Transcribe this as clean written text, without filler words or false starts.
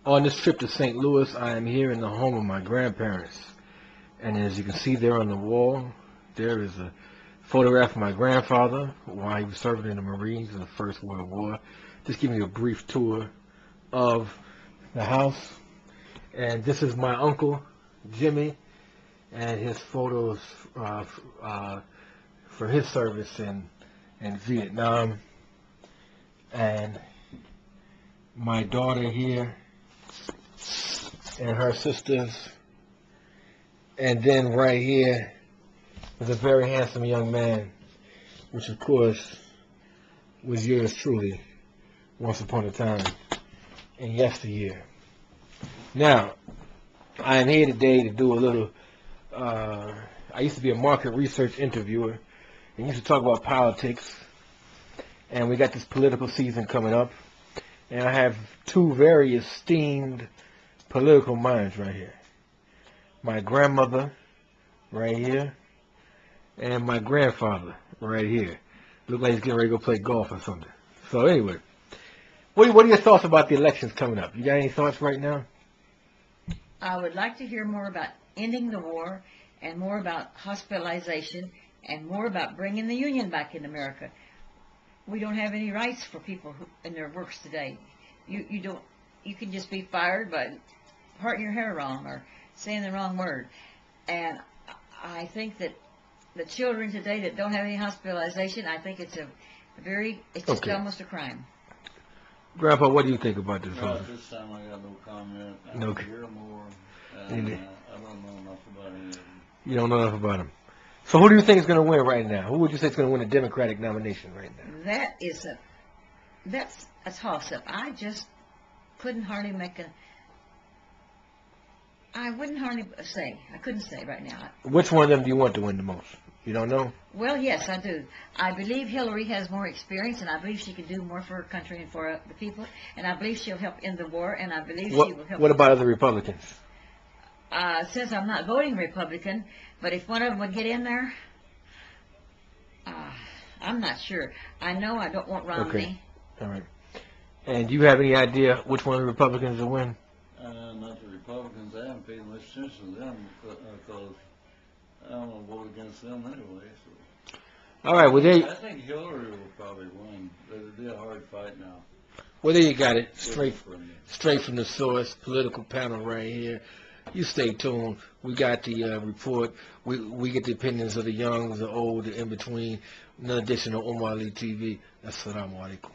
On this trip to St. Louis, I am here in the home of my grandparents. And as you can see there on the wall, there is a photograph of my grandfather while he was serving in the Marines in the First World War. Just giving you a brief tour of the house. And this is my uncle, Jimmy, and his photos for his service in Vietnam. And my daughter here and her sisters. And then right here is a very handsome young man, which of course was yours truly once upon a time in yesteryear. Now, I am here today to do a little, I used to be a market research interviewer and used to talk about politics, and we got this political season coming up, and I have two very esteemed political minds right here. My grandmother right here, and my grandfather right here. Look like he's getting ready to go play golf or something. So anyway, what are your thoughts about the elections coming up? You got any thoughts right now? I would like to hear more about ending the war and more about hospitalization and more about bringing the union back in America. We don't have any rights for people in their works today. You can just be fired by parting your hair wrong or saying the wrong word. And I think that the children today that don't have any hospitalization, I think it's it's just almost a crime. Grandpa, what do you think about this? This time I got no comment. I No. hear more, and I don't know enough about any of them. You don't know enough about him. So who do you think is going to win right now? Who would you say is going to win a Democratic nomination right now? That's a toss-up. I just couldn't hardly I wouldn't hardly say. I couldn't say right now. Which one of them do you want to win the most? You don't know? Well, yes, I do. I believe Hillary has more experience, and I believe she can do more for her country and for the people, and I believe she'll help end the war, and I believe she will help. What about other Republicans? Since I'm not voting Republican, but if one of them would get in there, I'm not sure. I know I don't want Romney. Okay. All right. And do you have any idea which one of the Republicans will win? Not the Republicans. I haven't paid much attention to them because I don't want to vote against them anyway. So. All right. Well, I think Hillary will probably win, but it'll be a hard fight now. Well, there you got it. Straight from the source. Political panel right here. You stay tuned. We got the report. We get the opinions of the young, the old, the in between. In addition to Omar Ali TV. Assalamu alaikum.